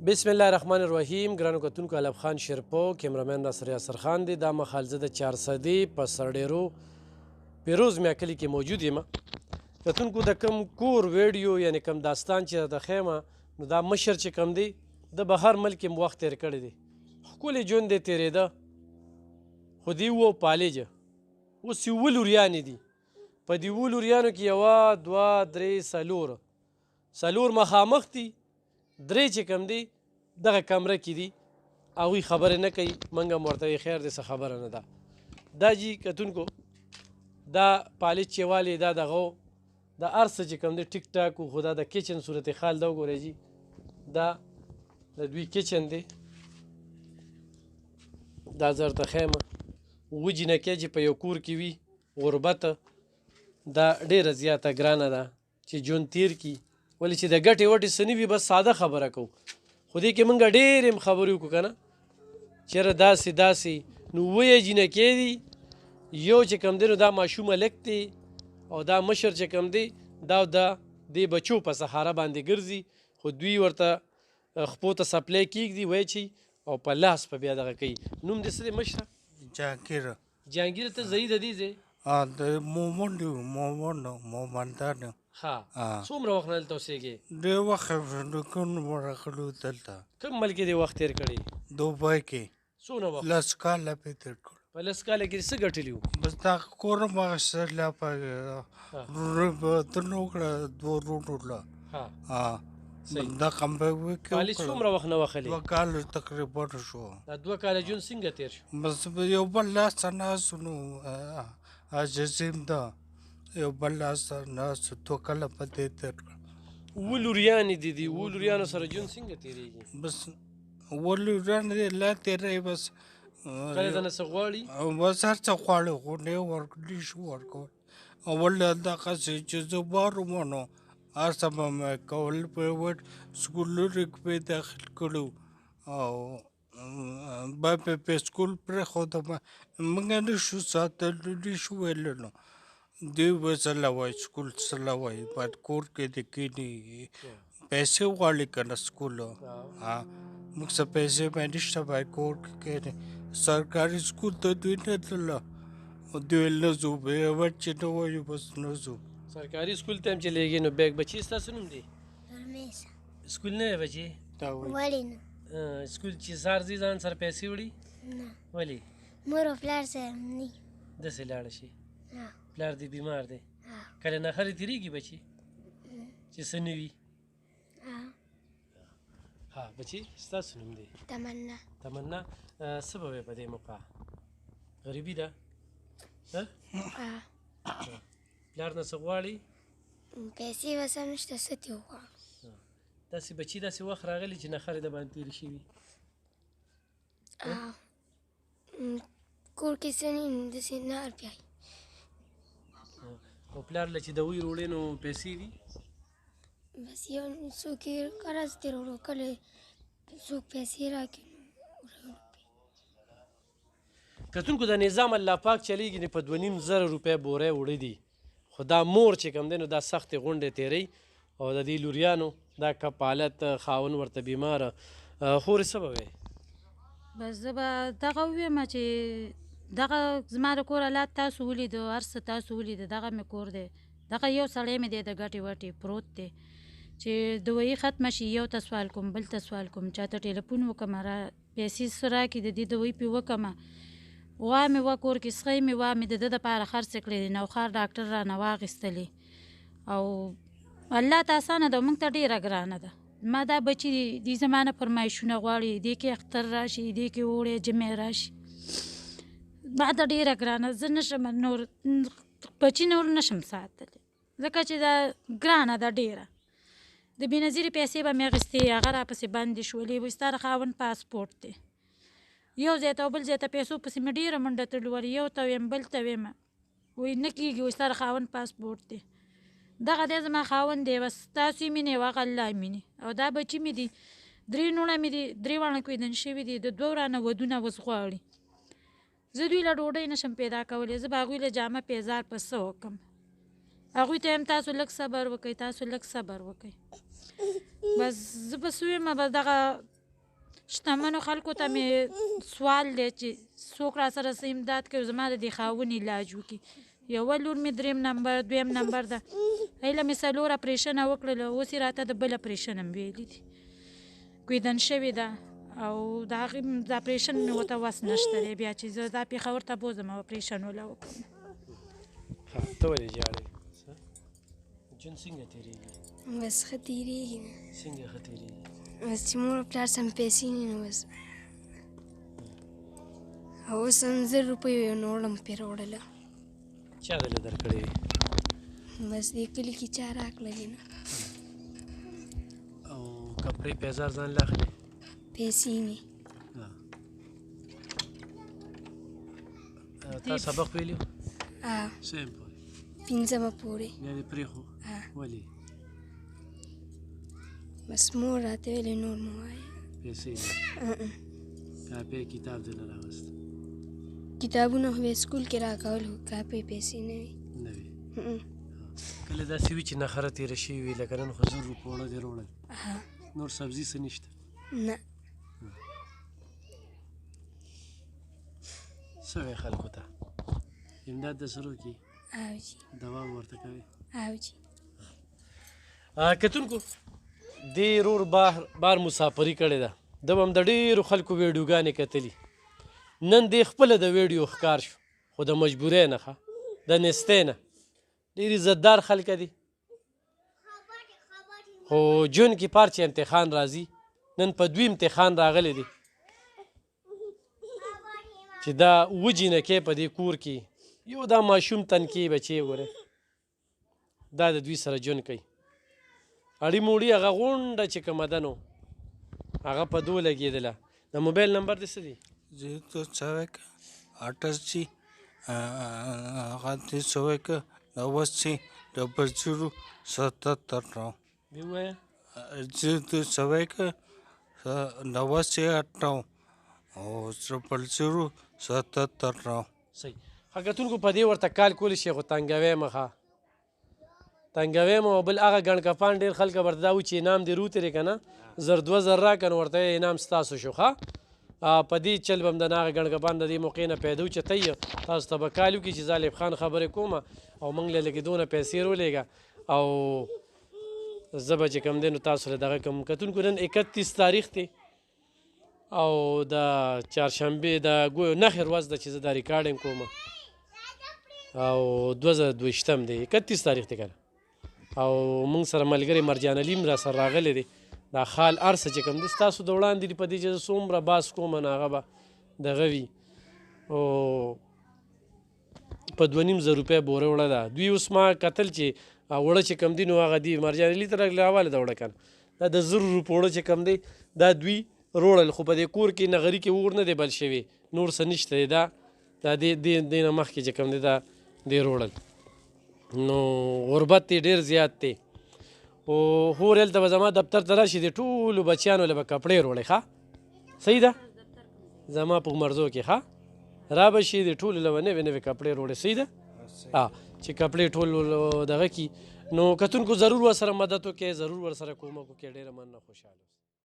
بسم الله الرحمن الرحیم. ګرانو کتونکو، علب خان شیرپو، کیمرامین ناصر یاسر خان دی. دا مهال زه د چارسدي په سرډیرو پیروز میا کلي کې موجود یم. کتونکو، د کم کور ویډیو یعنی کم داستان چې د خیمه نو دا مشر چې کم دی د بهر ملک م وخت تیر کړی دی. ښکلی ژوند دی تېرېده، خو دی و پالېجه. اوس یې اووه لوریانې دي. په دې اووه لوریانو کې یوه دوه درې څلور مخامخ دي، درې چې کم دی دغه کمره کې دي. هغوی خبرې نه کوي، موږ هم ورته خیر دی څه خبره نه ده. دا جي کتونکو، دا پالج چې والي دا دغه دا هر څه چې کوم دی ټیک ټاک و، خو دا د کچن صورت حال دا وګورئ جي. دا د دوی کچن دی. دا زه درته ښیم اووه جینکۍ چې په یو کور کې وي، غربت دا ډېره زیاته ګرانه ده چې ژوند تیر کړي. ولې چې د ګټې وټې څه نه وي، بس ساده خبره کوو. خو دې کې موږ ډېرې خبرې وکړو که نه، چېرې داسې نو اووه یې جینکۍ دي. یو چې کوم دی نو دا ماشوم هلک دی، او دا مشر چې کوم دی دا دې بچو په سهاره باندې ګرځي، خو دوی ورته خپو ته سپلی کېږدي وایي چې او په لاس په بیا دغه کوي. نوم دې څه دی مشره؟ جهانګیر. ته ځایي د دې ځای؟ مومندان. ښه. څومره وخت نه دلته اوسېږې؟ ډېر وخت راغلو دلته. کوم ملک کې دې وخت تېر کړی؟ دوبۍ کې. څونه وخت؟ 10 کاله مې تېر کړ. په 10 کاله کې څه ګټلي وو؟ بس دا کور مې اخیستل په تنو کړه دوه وروڼو له. دا کمبه پالج څومره وخت نه وخلې؟ 2 کاله تقریبا شو. دا 2 کاله ژوند څنګه تېر شو؟ بس یو بل لاس ته ناست نو عاجزیم ده، یو بل لاس ته ناست 2 کاله په دې تېر کړ. اووه لوریانې دي. دي اووه لوریانو سره ژوند څنګه تېرېږي؟ بس اووه لوریانې دي لا تېروي. بس کله دنه څه غواړي؟ بس هر څه غواړي، خو نه ورکړي شو ورکول. اول دغسې چې زه بار وم نو هر څه به مې کول. پرایویټ سکولونو کې مې داخل کړو او با په سکول پرېښودم. موږ نه شو ساتلی، نه شو ویلی نو دوی به چلوئ سکول چلوئ، باید کور کې دې کښېني. پیسې غواړي که نه سکول؟ موږ څه پیسې مې نشته، باید کور کې کښېني. سرکاري سکول ته دوی نه تلله، دوی ویل نه ځو، پرایویټ چې نه وایو بس نه ځو. سرکاري سکول ته هم چې لېږې نو بیګ بچي ستاسو نوم دی؟ نرمیسه. سکول نه دی بچې؟ ولې نه؟ سکول چې سهار ځي ځان سره پیسې وړي؟ نه. ولې؟ مور او پلار سره نه. داسې لاړه شي؟ پلار دې بیمار دی؟ کله ناخرې تېرېږي بچي چې څه نه وي؟ ها بچي، ستاسو نوم دی؟ تمنا. تمنا. څه به وایې په دې موقع؟ غریبي ده؟ پلار نه څه غواړي؟ پیسې وسه نشته، څه دې وغواړو؟ داسې بچي داسې وخت راغلی چې نخرې د باندې تېرې شوي؟ کور کې څه نه وي، داسې نهر پیایي. او پلار له چې د وی روړې نو پیسې دي؟ بس یو څوک یې قرض دې راوړو، کله څوک پیسې راکړي. کتونکو، د نظام الله پاک چلیږي نو په 2,500 روپۍ بورۍ وړه دي. خو دا مور چې کوم دی نو دا سختې غونډې تېروي، او د دې لوریانو دا کفالت خاوند ورته بیماره. خورې څه به وایې؟ بس زه به دغه ووایم چې دغه زما د کور حالات تاسو ولیدو، هر څه تاسو ولیدو. دغه مې کور دی، دغه یو سړی مې دی د ګټې وټې پروت دی چې دوایي ختمه شي یو ته سوال کوم، بل ته سوال کوم، چاته ټلیفون وکړم پیسې څه راکړي، د دې دوایي پې وکړمه. غوا مې وه کور کې، سخی مې وه، مې د ده دپاره خرڅې کړې دي. نوښار ډاکټر رانه واخیستلې، او الله ته اسانه ده، موږ ته ډېره ګرانه ده. ما دا بچي دي زما نه فرمایشونه غواړي، دې کې اختر راشي، دې کې اوړی جمع راشي. ما ته ډېره ګرانه، زه نشم نور بچي نور نشم ساتلی، ځکه چې دا ګرانه ده ډېره. د بېنظیرې پیسې به مې اخیستې، هغه راپسې بندې شولې. وایي ستا د خاوند پاسپورټ دی. یو ځای ته او بل ځای ته پیسو پسې مې ډېره منډه تړلې وه، یو ته ویم بل ته ویم، وایي نه کېږي، وایي ستا د خاوند پاسپورټ دی. دغه دی زما خاوند دی، بس تاسو یې مینې او هغه الله یې مینې. او دا بچي مې دي، 3 لوڼه مې دي، 3 واړه کویدن شوي دي، د 2 رانه ودونه اوس غواړي. زه دوی له ډوډۍ نشم پیدا کولی، زه به هغوی له جامه پیزار په څه وکړم؟ هغوی ته یم تاسو لږ صبر وکئ، تاسو لږ صبر وکئ. بس زه بس ویم بس دغه شتمنو خلکو ته مې سوال دی چې څوک را سره څه امداد کوي زما د دې خاوند علاج وکړي یوه لور مې درېیم نمبر دویم نمبر ده هیله مې څلور اپریشنه وکړله اوس یې راته د بل اپریشن هم ویلي دي کویدن شوې ده او د هغې د اپریشن مې ورته وس نشته دی بیا چې زه دا پېښور ته بوځم او اپریشن وله وکړم ته ولې ژاړې ژوند څنګه تېرېږي بس ښه تېرېږي څنګه ښه تېرېږي بس چې مور او پلار سم پیسې نه نو بس او اوس هم 1000 روپۍ یو نوړم پرې راوړله چا درله درکړې بس دې کلي کې چا راکړلې نه او کپړې پیزار ځان له اخلې پیسې مې تا سبق ویلي څه یم پورې 5مه پورې بیا دې پرېښو ولې بس مور راته ویلې نور مه وایه پیسې نه کاپی کتاب دې نه راوست کتابونه خو یې سکول کې راکول خو کاپۍ پیسې نه وي نه وي کله داسې وي چې نخره تېره شوې وي لکه نن خو 1000 روپوړه دې راوړل نور سبزي څه نشته نه څه وایې خلکو ته امداد د سرو کې او جي دوا ورته کوي او جي کتونکو دې رور بار مسافري کړې ده د به هم د ډېرو خلکو ویډیوګانې کتلي نن دې خپله د ویډیو ښکار شو خو د مجبورۍ نه ښه د نستۍ نه ډېر عزتدار خلک دي خو ژوند کې پار چې امتحان راځي نن په دوی امتحان راغلی دی چې دا وجینکې په دې کور کې یو دا ماشوم تنکې بچی ګوره دا د دوی سره ژوند کوي اړي موړي هغه غونډه چې کومه ده نو هغه په دو لګېدله د موبایل نمبر دې څه دی 088 هغه دې 90 0077 بیا ووایه 088 او 0077 صحیح کتونکو په دې ورته کال کولی شي خو تنګوی مخه تنګوی م او بل هغه ګڼ کفان ډېر خلکه ورته دا وي چې انعام دې روتېرې که نه 1000 راکړه نو ورته انعام ستاسو شو ښه په دې چل به هم د هغه ګڼ کفان د دې موقع نه پیدا و چې ته تاسو ته به کال وکړي چې ظالب خان خبرې کومه او موږ له لږې دونه پیسې رولېږه او زه به چې کوم دی نو تاسو له دغه کوم کتونکو نن 31 تاریخ دی او د چهارشنبې د نښې ورځ ده چې زه دا ریکارډینګ کوم او 2022 دی 31 تاریخ دی که نه او موږ سره ملګری مرجان علیم را سره راغلی دی دا خال هر څه چې کوم دی ستاسو د وړاندې دي په دې چې زه څومره باس کوم نو هغه به دغه وي او په 2500 روپۍ بوره وړه ده دوی اوس ما کتل چې وړه چې کوم دی نو هغه دی مرجان علي ته راغلی حواله ده وړه که نه دا د 1000 روپۍ وړه چې کوم دی دا دوی روړل خو په دې کور کې نغري کې اور نه دی بل شوی نور څه نشته دی دا دې نه مخکې چې کوم دی دا دې روړل نو غربت یې ډېر زیات دی او هور هلته به زما دفتر ته راشي د ټولو بچیانو له به کپړې روړې ښه صحیح ده زما په مرزو کې ښه را به شي د ټولو له به نوې نوې کپړې روړې صحیح ده چې کپړې ټول دغه کي نو کتونکو ضرور ورسره مدد وکړئ ضرور ورسره کومک وکړئ ډېره مننه خوشحاله